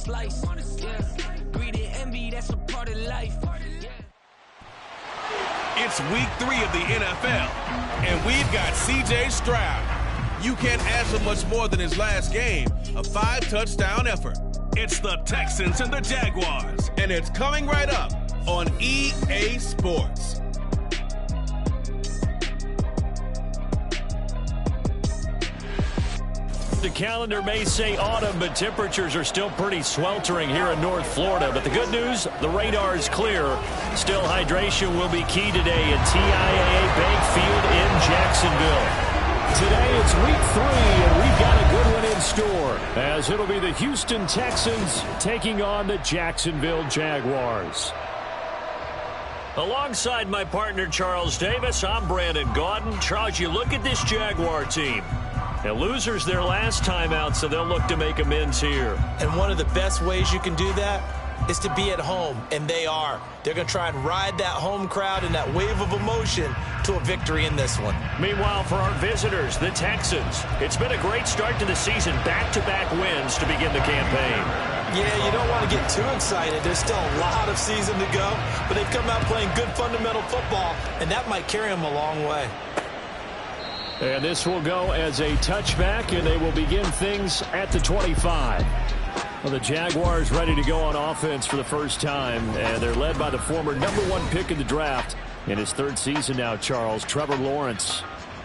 slice. Yeah. Greed and envy, that's a part of life. Yeah. It's week 3 of the NFL, and we've got C.J. Stroud. You can't ask for much more than his last game, a 5-touchdown effort. It's the Texans and the Jaguars, and it's coming right up on EA Sports. The calendar may say autumn, but temperatures are still pretty sweltering here in North Florida. But the good news, the radar is clear. Still, hydration will be key today at TIAA Bank Field in Jacksonville. Today it's week 3, and we've got a good one in store, as it'll be the Houston Texans taking on the Jacksonville Jaguars. Alongside my partner Charles Davis, I'm Brandon Gaudin. Charles, you look at this Jaguar team. And losers their last time out, so they'll look to make amends here. And one of the best ways you can do that is to be at home, and they are. They're going to try and ride that home crowd and that wave of emotion to a victory in this one. Meanwhile, for our visitors, the Texans, it's been a great start to the season. Back-to-back wins to begin the campaign. Yeah, you don't want to get too excited. There's still a lot of season to go, but they've come out playing good fundamental football, and that might carry them a long way. And this will go as a touchback, and they will begin things at the 25. Well, the Jaguars ready to go on offense for the first time, and they're led by the former #1 pick in the draft in his 3rd season now, Charles, Trevor Lawrence.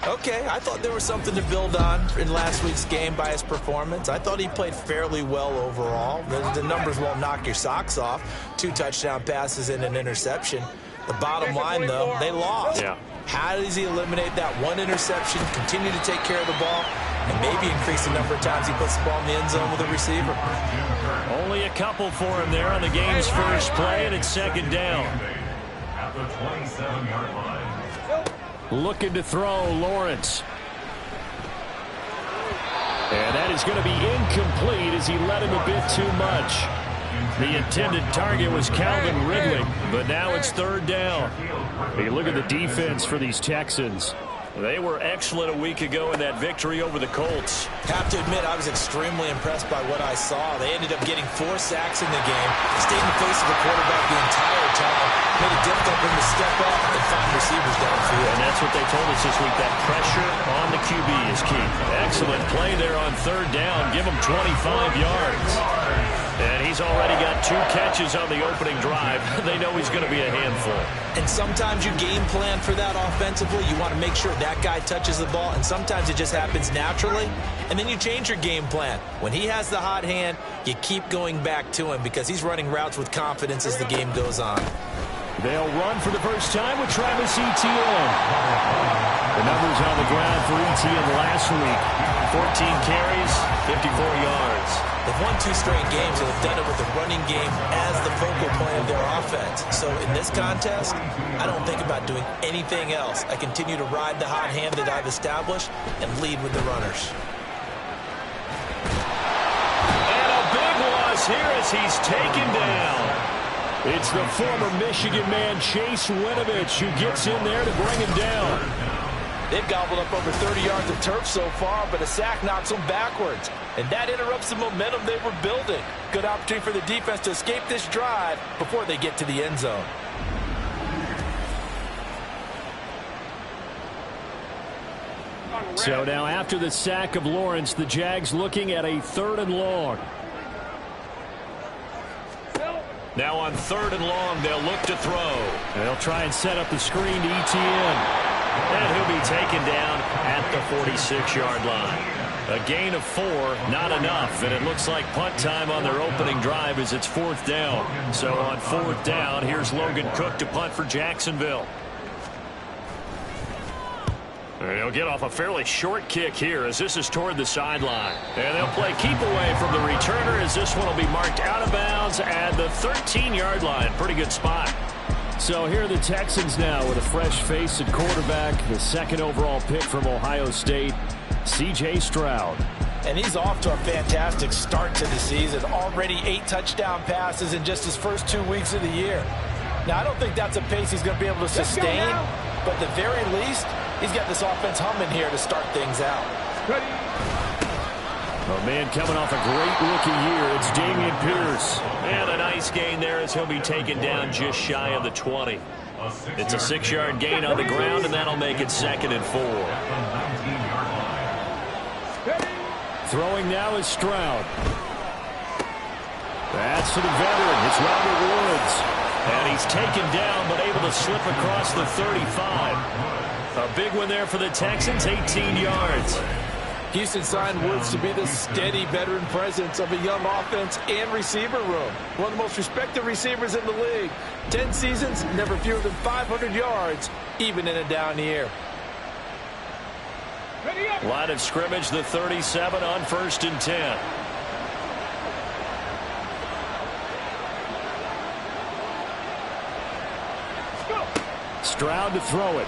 Okay, I thought there was something to build on in last week's game by his performance. I thought he played fairly well overall. The numbers won't knock your socks off. 2 touchdown passes and an interception. The bottom line, though, they lost. Yeah. How does he eliminate that 1 interception, continue to take care of the ball, and maybe increase the number of times he puts the ball in the end zone with a receiver? Only a couple for him there on the game's first play, and it's 2nd down. At the 27-yard line. Looking to throw, Lawrence. And that is going to be incomplete as he led him a bit too much. The intended target was Calvin Ridley, but now it's 3rd down. You look at the defense for these Texans. They were excellent a week ago in that victory over the Colts. Have to admit, I was extremely impressed by what I saw. They ended up getting 4 sacks in the game, stayed in the face of the quarterback the entire time, made it difficult for him to step up and find receivers downfield. And that's what they told us this week, that pressure on the QB is key. Excellent play there on 3rd down. Give him 25 yards. And he's already got 2 catches on the opening drive. They know he's going to be a handful. And sometimes you game plan for that offensively. You want to make sure that guy touches the ball, and sometimes it just happens naturally. And then you change your game plan. When he has the hot hand, you keep going back to him because he's running routes with confidence as the game goes on. They'll run for the first time with Travis Etienne. The numbers on the ground for Etienne last week. 14 carries, 54 yards. They've won 2 straight games, and they've done it with the running game as the focal point of their offense. So in this contest, I don't think about doing anything else. I continue to ride the hot hand that I've established and lead with the runners. And a big loss here as he's taken down. It's the former Michigan man, Chase Winovich, who gets in there to bring him down. They've gobbled up over 30 yards of turf so far, but a sack knocks them backwards. And that interrupts the momentum they were building. Good opportunity for the defense to escape this drive before they get to the end zone. So now after the sack of Lawrence, the Jags looking at a 3rd and long. Now on 3rd and long, they'll look to throw. They'll try and set up the screen to Etienne. And he'll be taken down at the 46-yard line. A gain of 4, not enough. And it looks like punt time on their opening drive as it's 4th down. So on 4th down, here's Logan Cook to punt for Jacksonville. And he'll get off a fairly short kick here as this is toward the sideline. And they'll play keep away from the returner as this one will be marked out of bounds at the 13-yard line. Pretty good spot. So here are the Texans now with a fresh face at quarterback, the 2nd overall pick from Ohio State, C.J. Stroud. And he's off to a fantastic start to the season. Already 8 touchdown passes in just his first 2 weeks of the year. Now, I don't think that's a pace he's going to be able to sustain, but at the very least, he's got this offense humming here to start things out. A man coming off a great rookie year, it's Damian Pierce. And a nice gain there as he'll be taken down just shy of the 20. It's a 6-yard gain on the ground, and that'll make it 2nd and 4. Throwing now is Stroud. That's to the veteran. It's Robert Woods. And he's taken down, but able to slip across the 35. A big one there for the Texans, 18 yards. Houston signed Woods to be the steady veteran presence of a young offense and receiver room. One of the most respected receivers in the league. 10 seasons, never fewer than 500 yards, even in a down year. Line of scrimmage, the 37 on 1st and 10. Stroud to throw it.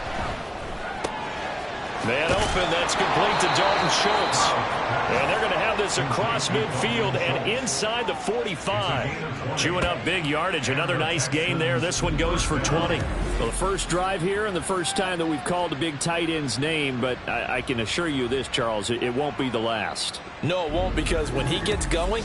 Man open, that's complete to Dalton Schultz. And they're going to have this across midfield and inside the 45. Chewing up big yardage. Another nice gain there. This one goes for 20. Well, the first drive here and the first time that we've called a big tight end's name, but I can assure you this, Charles, it won't be the last. No, it won't, because when he gets going,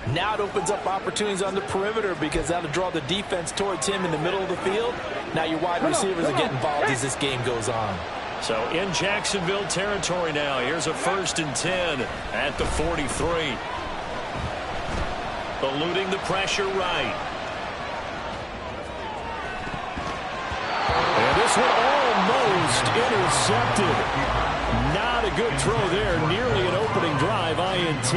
now it opens up opportunities on the perimeter, because that'll draw the defense towards him in the middle of the field. Now your wide receivers are getting involved as this game goes on. So in Jacksonville territory now. Here's a 1st and 10 at the 43. Eluding the pressure right. And this one almost intercepted. Not a good throw there. Nearly an opening drive INT.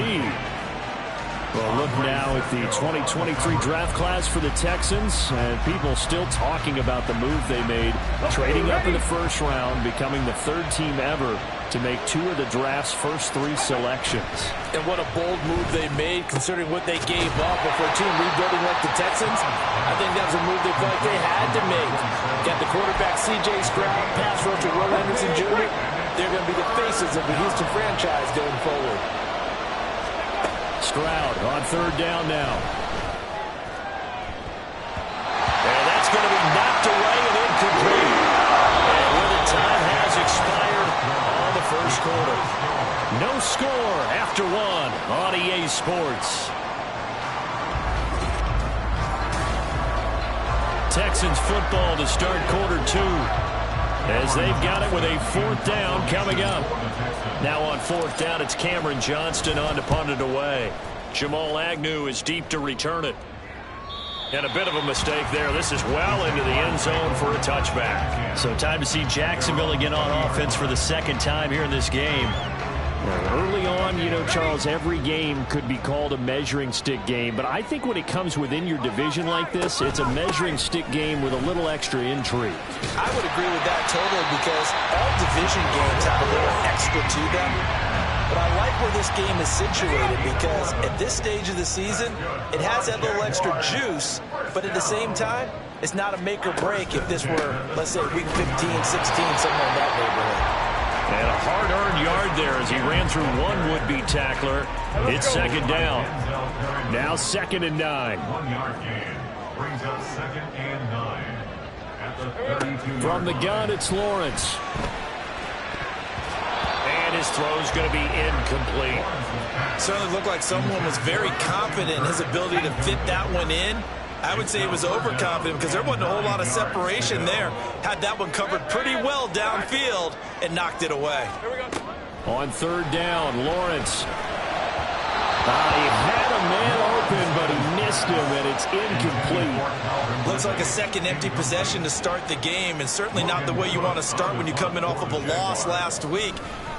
Well, look now at the 2023 draft class for the Texans, and people still talking about the move they made, trading up in the 1st round, becoming the 3rd team ever to make 2 of the draft's first 3 selections. And what a bold move they made, considering what they gave up for a team rebuilding like the Texans. I think that was a move they felt like they had to make. Got the quarterback C.J. Stroud, pass rusher Will Anderson Jr. They're going to be the faces of the Houston franchise going forward. Stroud on 3rd down now. And that's going to be knocked away and incomplete. And when the time has expired on the 1st quarter. No score after 1 on EA Sports. Texans football to start quarter 2. As they've got it with a 4th down coming up. Now on 4th down, it's Cameron Johnston on to punt it away. Jamal Agnew is deep to return it. And a bit of a mistake there. This is well into the end zone for a touchback. So time to see Jacksonville again on offense for the 2nd time here in this game. Early on, you know, Charles, every game could be called a measuring stick game. But I think when it comes within your division like this, it's a measuring stick game with a little extra intrigue. I would agree with that totally, because all division games have a little extra to them. But I like where this game is situated, because at this stage of the season, it has that little extra juice. But at the same time, it's not a make or break if this were, let's say, week 15, 16, somewhere in that neighborhood. And a hard-earned yard there as he ran through one would-be tackler. It's 2nd down. Now 2nd and 9. 1-yard gain brings up 2nd and 9 at the 32. From the gun, it's Lawrence. And his throw's going to be incomplete. Certainly looked like someone was very confident in his ability to fit that one in. I would say he was overconfident, because there wasn't a whole lot of separation there. Had that one covered pretty well downfield and knocked it away. On 3rd down, Lawrence. He had a man open, but he missed him, and it's incomplete. Looks like a second empty possession to start the game, and certainly not the way you want to start when you're coming off of a loss last week.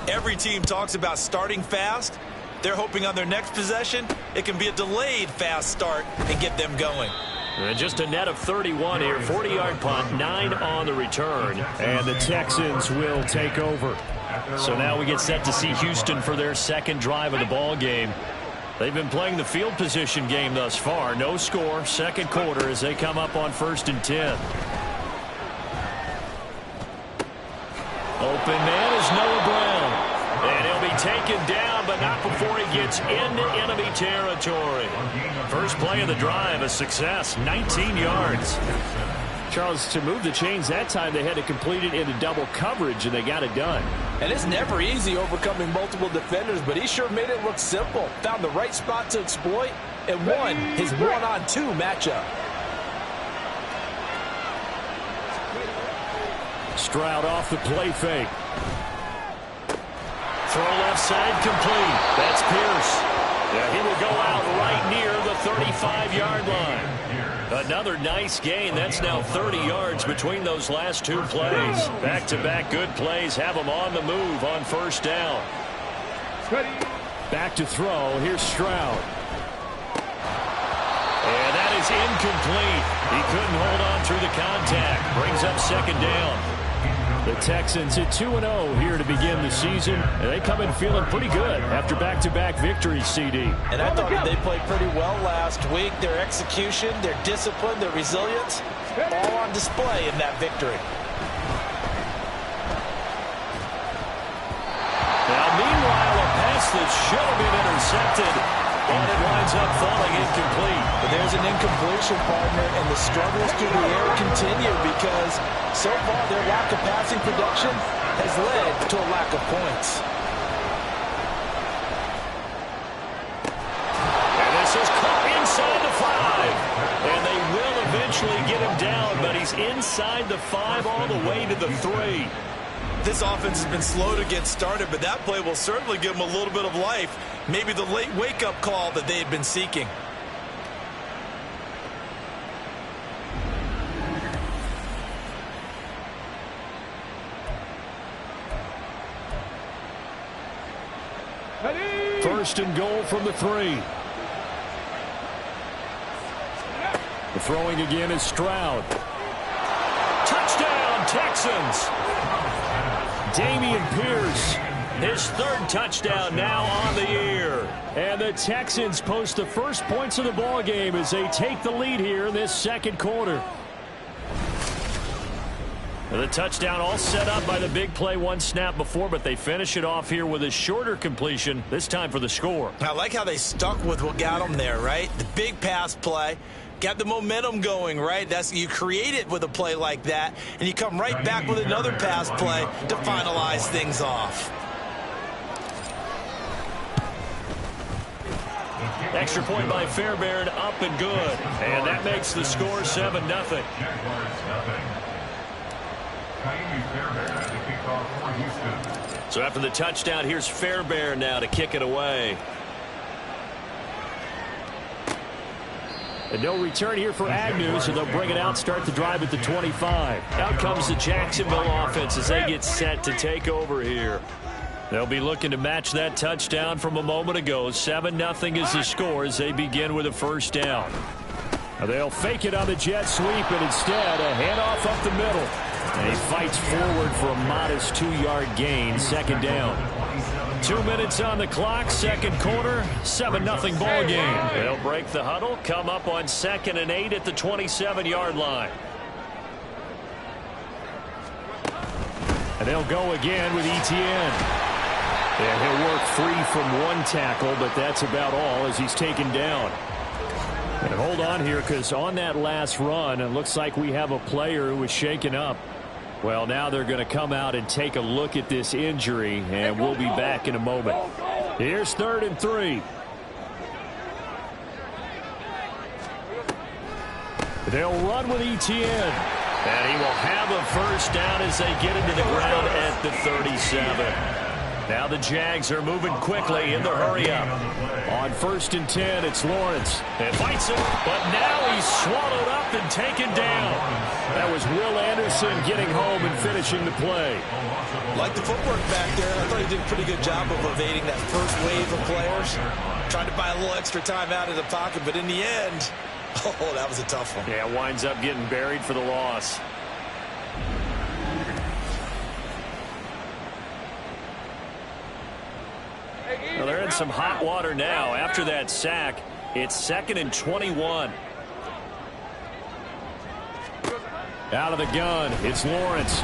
Every team talks about starting fast. They're hoping on their next possession, it can be a delayed fast start and get them going. And just a net of 31 here. 40-yard punt, 9 on the return. And the Texans will take over. So now we get set to see Houston for their 2nd drive of the ball game. They've been playing the field position game thus far. No score, 2nd quarter as they come up on 1st and 10. Open man is Noah Brown. And he'll be taken down, but not before he gets into enemy territory. First play of the drive, a success, 19 yards. Charles, to move the chains that time, they had to complete it into double coverage, and they got it done. And it's never easy overcoming multiple defenders, but he sure made it look simple. Found the right spot to exploit and won his one-on-two matchup. Stroud off the play fake. Throw left side complete. That's Pierce. Yeah, he will go out right near the 35-yard line. Another nice gain. That's now 30 yards between those last two plays. Back-to-back good plays have them on the move on first down. Back to throw. Here's Stroud. And that is incomplete. He couldn't hold on through the contact. Brings up second down. The Texans at 2-0 here to begin the season. And they come in feeling pretty good after back-to-back victories, CD. And I thought they played pretty well last week. Their execution, their discipline, their resilience, all on display in that victory. Now, meanwhile, a pass that should have been intercepted, and it winds up falling incomplete. But there's an incompletion, partner, and the struggles through the air continue because so far their lack of passing production has led to a lack of points. And this is caught inside the 5. And they will eventually get him down, but he's inside the 5 all the way to the 3. This offense has been slow to get started, but that play will certainly give them a little bit of life. Maybe the late wake-up call that they had been seeking. First and goal from the 3. The throwing again is Stroud. Touchdown, Texans! Dameon Pierce, his third touchdown now on the year. And the Texans post the first points of the ball game as they take the lead here in this second quarter. The touchdown all set up by the big play one snap before, but they finish it off here with a shorter completion, this time for the score. I like how they stuck with what got them there, right? The big pass play. Got the momentum going, right? That's you create it with a play like that, and you come right back with another pass play to finalize things off. Extra point by Fairbairn, up and good. And that makes the score 7-0. So after the touchdown, here's Fairbairn now to kick it away. And no return here for Agnew, so they'll bring it out, start the drive at the 25. Out comes the Jacksonville offense as they get set to take over here. They'll be looking to match that touchdown from a moment ago. 7-0 is the score as they begin with a first down. Now they'll fake it on the jet sweep, and instead a handoff up the middle. And he fights forward for a modest 2-yard gain, second down. 2 minutes on the clock, second quarter, 7-0 ball game. They'll break the huddle, come up on 2nd and 8 at the 27-yard line. And they'll go again with Etienne. And he'll work free from one tackle, but that's about all as he's taken down. And hold on here, because on that last run, it looks like we have a player who was shaken up. Well, now they're going to come out and take a look at this injury, and we'll be back in a moment. Here's 3rd and 3. They'll run with Etienne. And he will have a first down as they get into the ground at the 37. Now the Jags are moving quickly in the hurry-up. On 1st and 10, it's Lawrence. And fights it, but now he's swallowed up and taken down. That was Will Anderson getting home and finishing the play. Like the footwork back there, I thought he did a pretty good job of evading that first wave of players. Tried to buy a little extra time out of the pocket, but in the end, oh, that was a tough one. Yeah, winds up getting buried for the loss. Well, they're in some hot water now. After that sack, it's 2nd and 21. Out of the gun, it's Lawrence.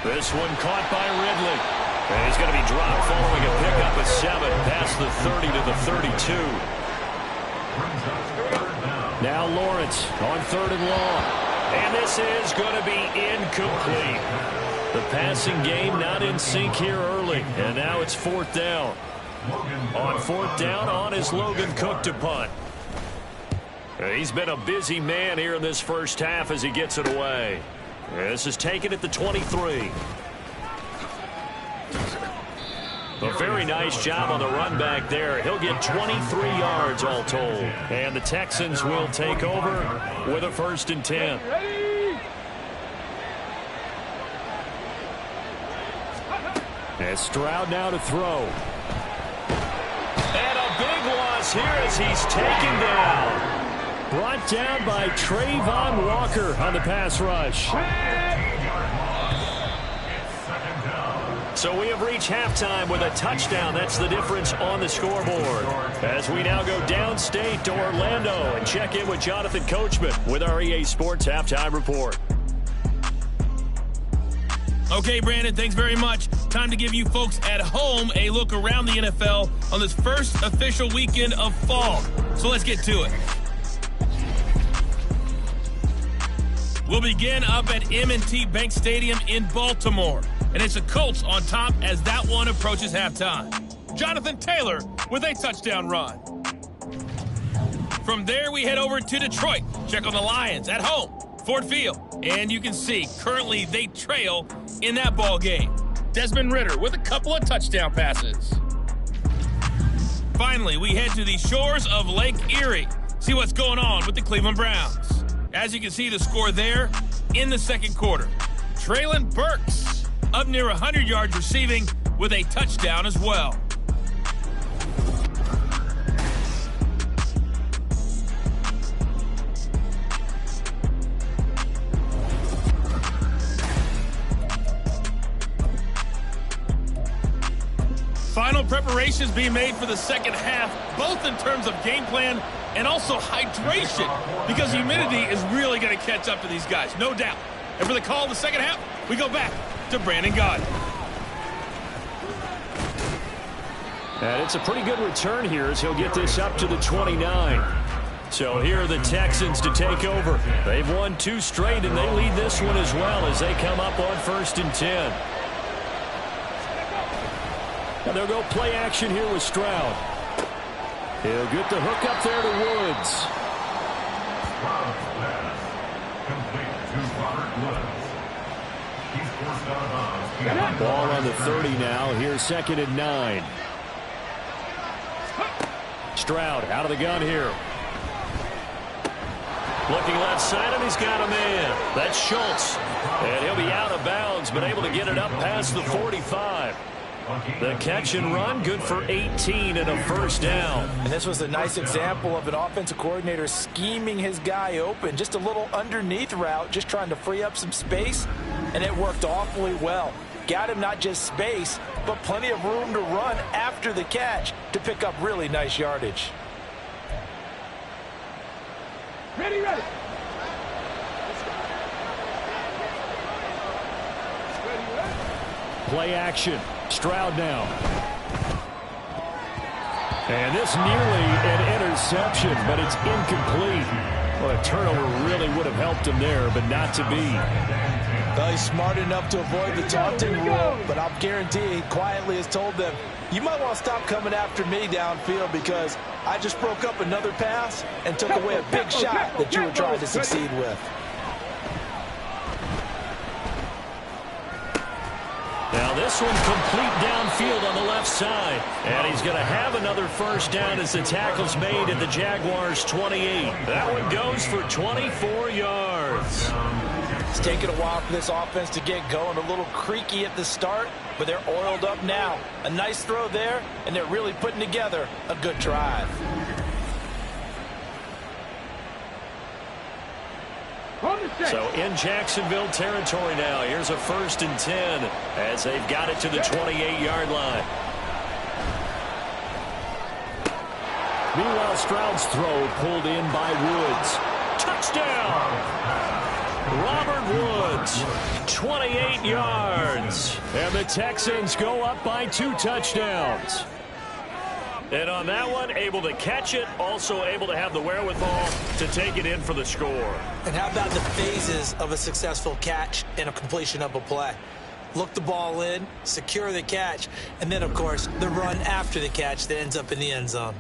This one caught by Ridley. And he's going to be dropped following a pickup of 7 past the 30 to the 32. Now Lawrence on 3rd and long. And this is going to be incomplete. The passing game not in sync here early. And now it's 4th down. On 4th down, on is Logan Cook to punt. He's been a busy man here in this first half as he gets it away. This is taken at the 23. A very nice job on the run back there. He'll get 23 yards all told. And the Texans will take over with a 1st and 10. And Stroud now to throw. And a big loss here as he's taken down. Brought down by Trayvon Walker on the pass rush. So we have reached halftime with a touchdown. That's the difference on the scoreboard. As we now go downstate to Orlando and check in with Jonathan Coachman with our EA Sports Halftime Report. Okay, Brandon, thanks very much. Time to give you folks at home a look around the NFL on this first official weekend of fall. So let's get to it. We'll begin up at M&T Bank Stadium in Baltimore. And it's the Colts on top as that one approaches halftime. Jonathan Taylor with a touchdown run. From there, we head over to Detroit. Check on the Lions at home, Ford Field. And you can see, currently they trail in that ball game. Desmond Ridder with a couple of touchdown passes. Finally, we head to the shores of Lake Erie. See what's going on with the Cleveland Browns. As you can see, the score there in the second quarter. Traylon Burks up near 100 yards receiving with a touchdown as well. Final preparations being made for the second half, both in terms of game plan and also hydration, because humidity is really going to catch up to these guys, no doubt. And for the call of the second half, we go back to Brandon Gaudin. And it's a pretty good return here as he'll get this up to the 29. So here are the Texans to take over. They've won 2 straight, and they lead this one as well as they come up on 1st and 10. And they'll go play action here with Stroud. He'll get the hook up there to Woods. Ball on the 30 now. Here's 2nd and 9. Stroud out of the gun here. Looking left side, and he's got a man. That's Schultz. And he'll be out of bounds, but able to get it up past the 45. The catch and run, good for 18 and a 1st down. And this was a nice example of an offensive coordinator scheming his guy open. Just a little underneath route, just trying to free up some space, and it worked awfully well. Got him not just space, but plenty of room to run after the catch to pick up really nice yardage. Ready. Play action. Stroud now. And this nearly an interception, but it's incomplete. Well, a turnover really would have helped him there, but not to be. Well, he's smart enough to avoid the taunting rule, but I'll guarantee he quietly has told them, you might want to stop coming after me downfield because I just broke up another pass and took away a big shot that you were trying to succeed with. Now this one complete downfield on the left side. And he's going to have another 1st down as the tackle's made at the Jaguars' 28. That one goes for 24 yards. It's taken a while for this offense to get going. A little creaky at the start, but they're oiled up now. A nice throw there, and they're really putting together a good drive. So in Jacksonville territory now. Here's a 1st and 10 as they've got it to the 28-yard line. Meanwhile, Stroud's throw pulled in by Woods. Touchdown! Robert Woods, 28 yards. And the Texans go up by 2 touchdowns. And on that one, able to catch it, also able to have the wherewithal to take it in for the score. And how about the phases of a successful catch and a completion of a play? Look the ball in, secure the catch, and then, of course, the run after the catch that ends up in the end zone.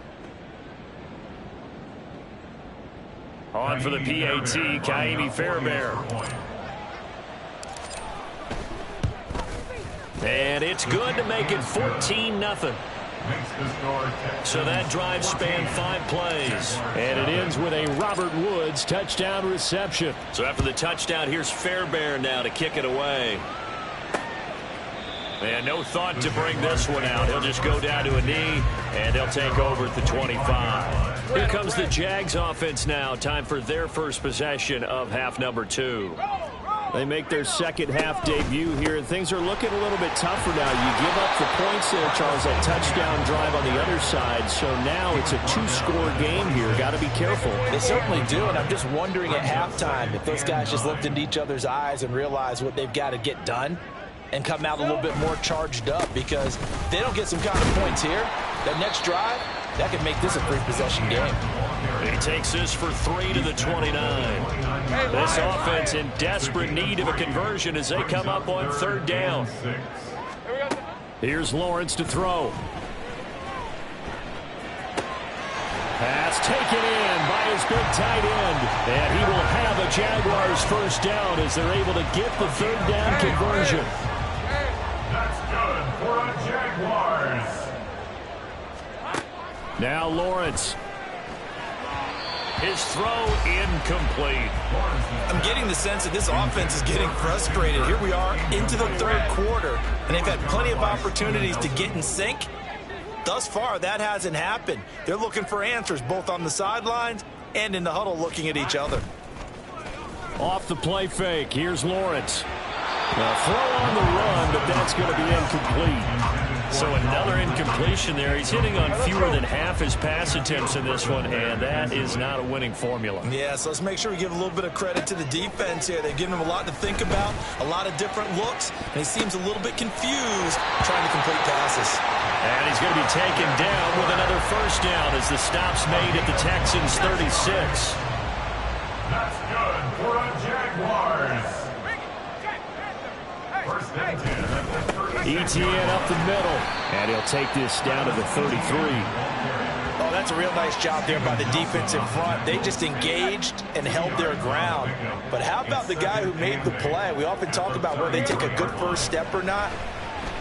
On for the PAT, Kaimi Fairbairn. And it's good to make it 14-0. So that drive spanned 5 plays. And it ends with a Robert Woods touchdown reception. So after the touchdown, here's Fairbairn now to kick it away. And no thought to bring this one out. He'll just go down to a knee, and they'll take over at the 25. Here comes the Jags offense now. Time for their first possession of half number 2. They make their second half debut here, and things are looking a little bit tougher now. You give up the points there, Charles, that touchdown drive on the other side. So now it's a 2-score game here. Got to be careful. They certainly do, and I'm just wondering at halftime if those guys just looked into each other's eyes and realized what they've got to get done and come out a little bit more charged up, because if they don't get some kind of points here, that next drive, that could make this a 3-possession game. He takes this for 3 to the 29. This offense in desperate need of a conversion as they come up on 3rd down. Here's Lawrence to throw. Pass taken in by his big tight end. And he will have a Jaguars first down as they're able to get the 3rd down conversion. That's good for a Jaguars. Now Lawrence. His throw incomplete. I'm getting the sense that this offense is getting frustrated. Here we are into the 3rd quarter, and they've had plenty of opportunities to get in sync. Thus far, that hasn't happened. They're looking for answers both on the sidelines and in the huddle looking at each other. Off the play fake, here's Lawrence. A throw on the run, but that's going to be incomplete. So another incompletion there. He's hitting on fewer than half his pass attempts in this one, and that is not a winning formula. Yeah, so let's make sure we give a little bit of credit to the defense here. They've given him a lot to think about, a lot of different looks, and he seems a little bit confused trying to complete passes. And he's going to be taken down with another first down as the stop's made at the Texans' 36. That's good for a Jaguars. First and 10 at the 30. ETN up the middle, and he'll take this down to the 33. Oh, that's a real nice job there by the defense in front. They just engaged and held their ground. But how about the guy who made the play? We often talk about whether they take a good first step or not.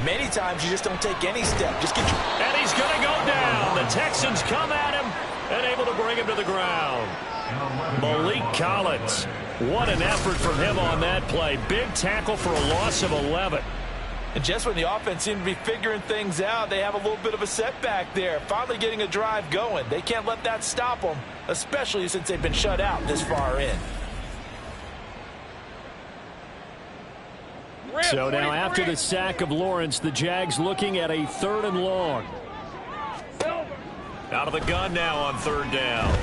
Many times you just don't take any step. Just get your... And he's going to go down. The Texans come at him and able to bring him to the ground. Malik Collins. What an effort from him on that play. Big tackle for a loss of 11. And just when the offense seemed to be figuring things out, they have a little bit of a setback there. Finally getting a drive going. They can't let that stop them, especially since they've been shut out this far in. So now after the sack of Lawrence, the Jags looking at a 3rd and long. Out of the gun now on 3rd down.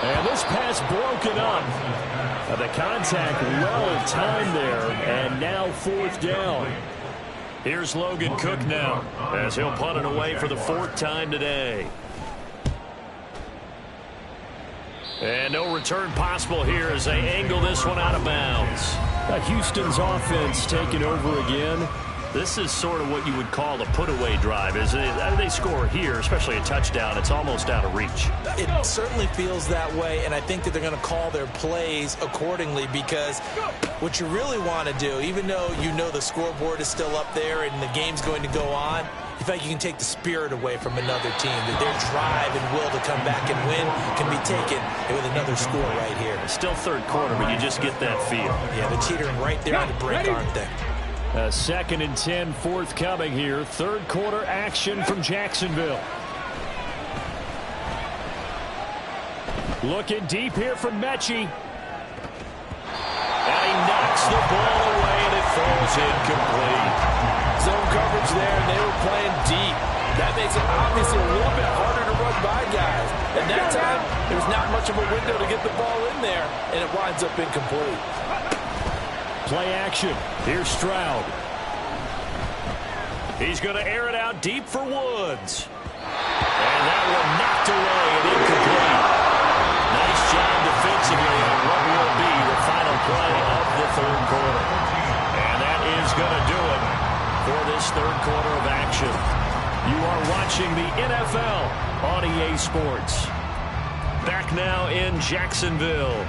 And this pass broken up. The contact well timed there, and now 4th down. Here's Logan Cook now as he'll punt it away for the 4th time today. And no return possible here as they angle this one out of bounds. Houston's offense taking over again. This is sort of what you would call a put-away drive. As they score here, especially a touchdown, it's almost out of reach. It certainly feels that way, and I think that they're going to call their plays accordingly, because what you really want to do, even though you know the scoreboard is still up there and the game's going to go on, in fact, you can take the spirit away from another team, that their drive and will to come back and win can be taken with another score right here. It's still 3rd quarter, but you just get that feel. Yeah, they're teetering right there on the brink, aren't they? 2nd and 10 forthcoming here. 3rd quarter action from Jacksonville. Looking deep here from Mechie. And he knocks the ball away, and it falls incomplete. Zone coverage there, and they were playing deep. That makes it obviously a little bit harder to run by guys. At that time, there's not much of a window to get the ball in there, and it winds up incomplete. Play action. Here's Stroud. He's going to air it out deep for Woods. And that one knocked away and incomplete. Nice job defensively on what will be the final play of the third quarter. And that is going to do it for this third quarter of action. You are watching the NFL on EA Sports. Back now in Jacksonville.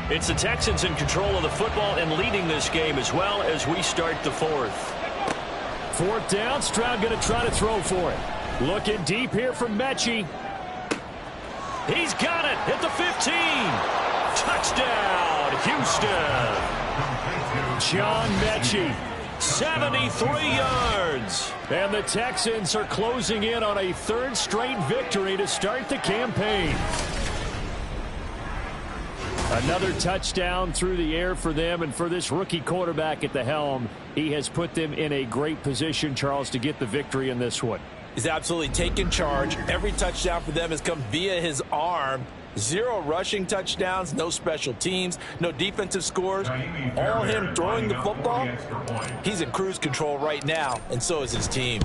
It's the Texans in control of the football and leading this game as well as we start the fourth. Fourth down, Stroud going to try to throw for it. Looking deep here from Mechie. He's got it at the 15. Touchdown, Houston. John Mechie, 73 yards. And the Texans are closing in on a third straight victory to start the campaign. Another touchdown through the air for them, and for this rookie quarterback at the helm, he has put them in a great position, Charles, to get the victory in this one. He's absolutely taken charge. Every touchdown for them has come via his arm. 0 rushing touchdowns, no special teams, no defensive scores. All him throwing the football. He's in cruise control right now, and so is his team.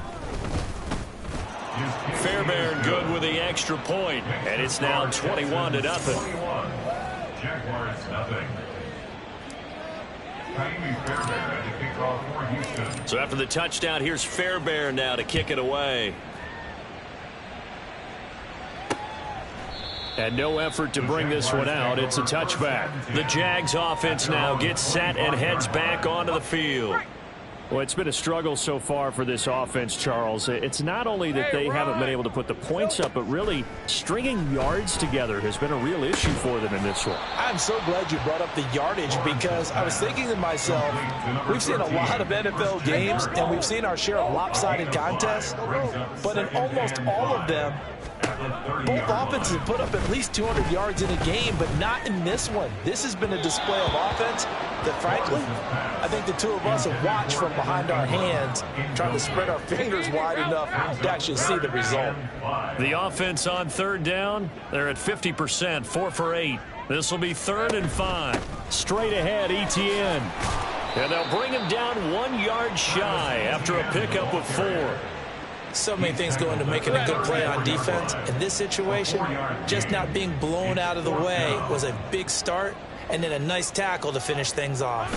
Fairbairn good with the extra point, and it's now 21-0. Jaguars nothing. So after the touchdown, here's Fairbairn now to kick it away. And no effort to bring this one out. It's a touchback. The Jags offense now gets set and heads back onto the field. Well, it's been a struggle so far for this offense, Charles. It's not only that they haven't been able to put the points up, but really stringing yards together has been a real issue for them in this one. I'm so glad you brought up the yardage, because I was thinking to myself, we've seen a lot of NFL games, and we've seen our share of lopsided contests, but in almost all of them, both offenses put up at least 200 yards in a game, but not in this one. This has been a display of offense that, frankly, I think the two of us have watched from behind our hands, trying to spread our fingers wide enough to actually see the result. The offense on third down, they're at 50%, 4 for 8. This will be 3rd and 5. Straight ahead, Etienne. And they'll bring him down 1 yard shy after a pickup of 4. So many things go into making a good play on defense. In this situation, just not being blown out of the way was a big start, and then a nice tackle to finish things off.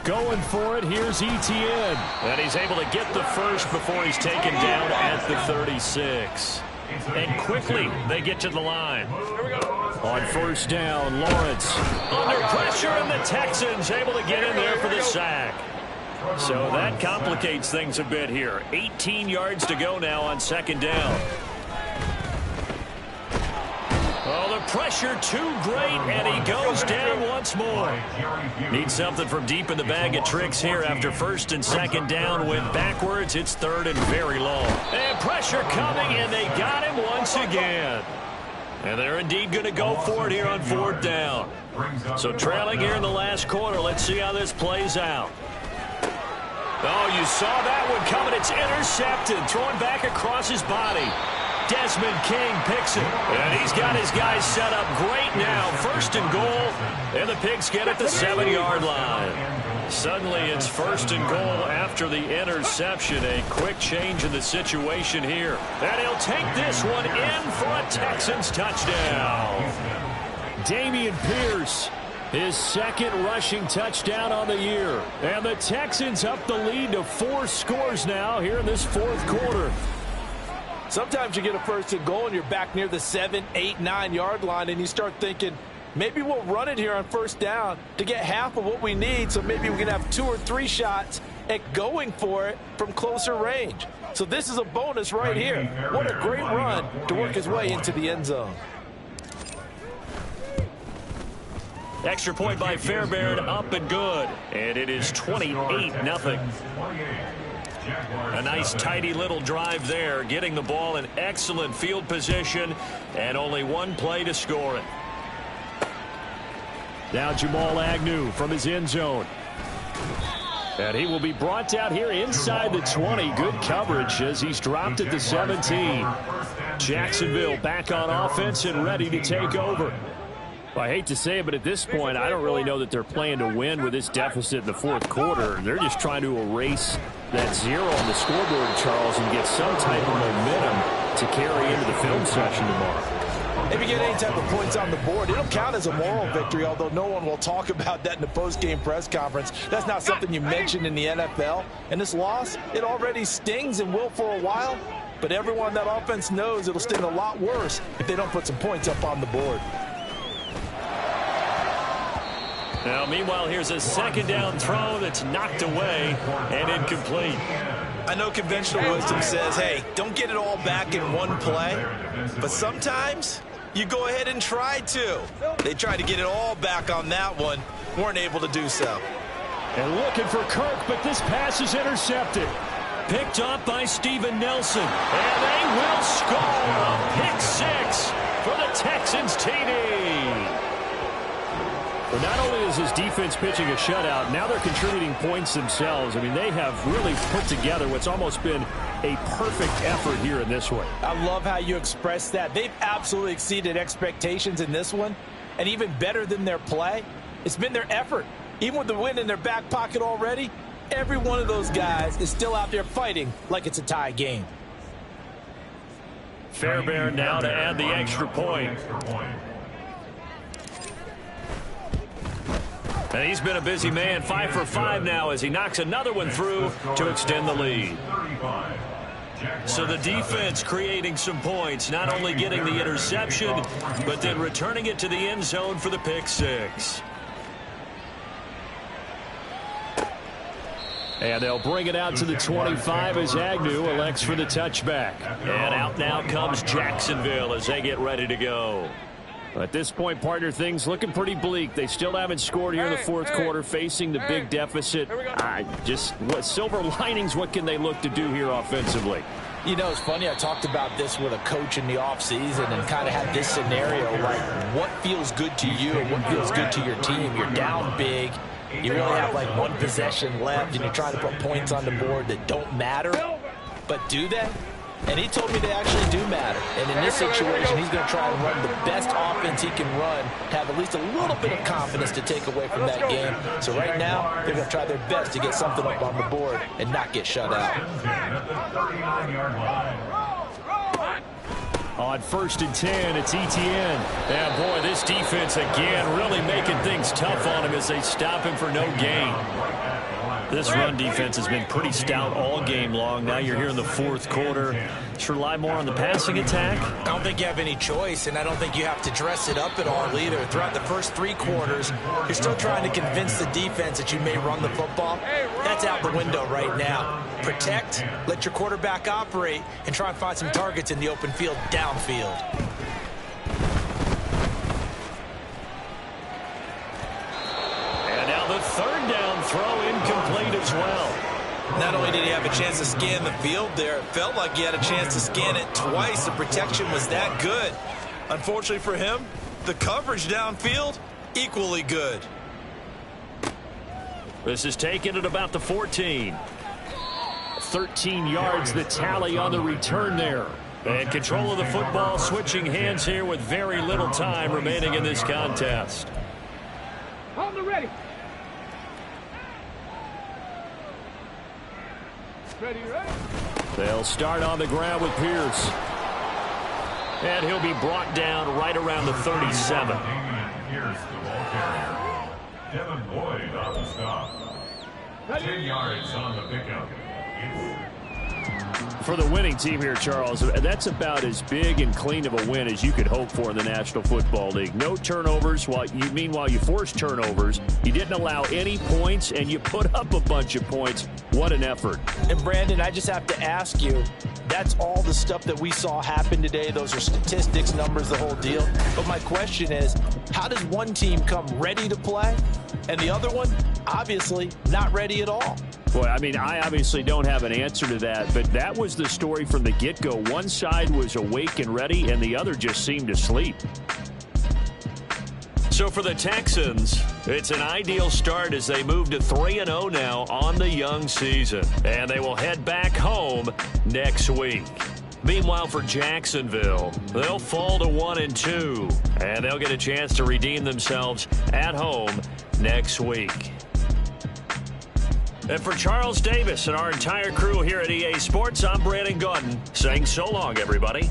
Going for it, here's Etienne. And he's able to get the first before he's taken down at the 36. And quickly, they get to the line. On first down, Lawrence under pressure, and the Texans able to get in there for the sack. So that complicates things a bit here. 18 yards to go now on second down. Oh, the pressure too great, and he goes down once more. Need something from deep in the bag of tricks here after first and second down. Went backwards. It's 3rd and very long. And pressure coming, and they got him once again. And they're indeed going to go for it here on 4th down. So trailing here in the last quarter. Let's see how this plays out. Oh, you saw that one coming. It's intercepted. Throwing back across his body. Desmond King picks it. And he's got his guys set up great now. 1st and goal. And the Pigskin at the 7-yard line. Suddenly it's 1st and goal after the interception. A quick change in the situation here. And he'll take this one in for a Texans touchdown. Dameon Pierce. His 2nd rushing touchdown on the year. And the Texans up the lead to 4 scores now here in this 4th quarter. Sometimes you get a 1st and goal and you're back near the 7, 8, 9-yard line, and you start thinking, maybe we'll run it here on 1st down to get half of what we need, so maybe we can have 2 or 3 shots at going for it from closer range. So this is a bonus right here. What a great run to work his way into the end zone. Extra point by Fairbairn, up and good. And it is 28-0. A nice tidy little drive there, getting the ball in excellent field position, and only 1 play to score it. Now Jamal Agnew from his end zone. And he will be brought down here inside the 20. Good coverage as he's dropped at the 17. Jacksonville back on offense and ready to take over. Well, I hate to say it, but at this point, I don't really know that they're playing to win with this deficit in the fourth quarter. They're just trying to erase that 0 on the scoreboard, Charles, and get some type of momentum to carry into the film session tomorrow. If you get any type of points on the board, it'll count as a moral victory, although no one will talk about that in the post-game press conference. That's not something you mention in the NFL. And this loss, it already stings and will for a while, but everyone on that offense knows it'll sting a lot worse if they don't put some points up on the board. Now, meanwhile, here's a second down throw that's knocked away and incomplete. I know conventional wisdom says, hey, don't get it all back in one play, but sometimes you go ahead and try to. They tried to get it all back on that one, weren't able to do so. And looking for Kirk, but this pass is intercepted. Picked up by Steven Nelson, and they will score a pick 6 for the Texans TD. But not only is his defense pitching a shutout, now they're contributing points themselves. I mean, they have really put together what's almost been a perfect effort here in this one. I love how you express that. They've absolutely exceeded expectations in this one, and even better than their play, it's been their effort. Even with the win in their back pocket already, every one of those guys is still out there fighting like it's a tie game. Fairbairn now to add the extra point. And he's been a busy man, 5 for 5 now as he knocks another one through to extend the lead. So the defense creating some points, not only getting the interception, but then returning it to the end zone for the pick 6. And they'll bring it out to the 25 as Agnew elects for the touchback. And out now comes Jacksonville as they get ready to go. At this point, partner, things looking pretty bleak. They still haven't scored here in the fourth quarter, facing the big deficit. Silver linings, what can they look to do here offensively? You know, it's funny, I talked about this with a coach in the offseason and kind of had this scenario, like what feels good to you and what feels good to your team. You're down big. You really have like one possession left, and you're trying to put points on the board that don't matter. But do they? And he told me they actually do matter. And in this situation, he's going to try and run the best offense he can run, have at least a little bit of confidence to take away from that game. So right now, they're going to try their best to get something up on the board and not get shut out. On 1st and 10, it's Etienne. And boy, this defense again really making things tough on him as they stop him for no gain. This run defense has been pretty stout all game long. Now you're here in the fourth quarter. Just rely more on the passing attack. I don't think you have any choice, and I don't think you have to dress it up at all either. Throughout the first 3 quarters, you're still trying to convince the defense that you may run the football. That's out the window right now. Protect, let your quarterback operate, and try and find some targets in the open field downfield. And now the 3rd down throw incomplete as well. Not only did he have a chance to scan the field there, it felt like he had a chance to scan it twice. The protection was that good. Unfortunately for him, the coverage downfield, equally good. This is taken at about the 14. 13 yards, the tally on the return there. And control of the football, switching hands here with very little time remaining in this contest. Hold it ready. Ready, right? They'll start on the ground with Pierce. And he'll be brought down right around the 37. Here's the ball carrier. Devin Lloyd on the stop. 10 yards on the pickup. For the winning team here, Charles, that's about as big and clean of a win as you could hope for in the National Football League. No turnovers. Meanwhile, you forced turnovers. You didn't allow any points, and you put up a bunch of points. What an effort. And, Brandon, I just have to ask you, that's all the stuff that we saw happen today. Those are statistics, numbers, the whole deal. But my question is, how does one team come ready to play, and the other one, obviously, not ready at all? Boy, I mean, I obviously don't have an answer to that, but that was the story from the get-go. One side was awake and ready, and the other just seemed to sleep. So for the Texans, it's an ideal start as they move to 3-0 now on the young season. And they will head back home next week. Meanwhile, for Jacksonville, they'll fall to 1-2, and they'll get a chance to redeem themselves at home next week. And for Charles Davis and our entire crew here at EA Sports, I'm Brandon Gauton saying so long, everybody.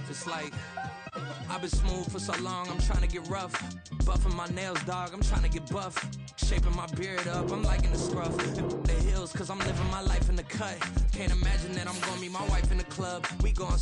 It's like I've been smooth for so long, I'm trying to get rough. Buffing my nails, dog, I'm trying to get buff. Shaping my beard up, I'm liking the scruff. The hills, cause I'm living my life in the cut. Can't imagine that I'm gonna meet my wife in the club. We going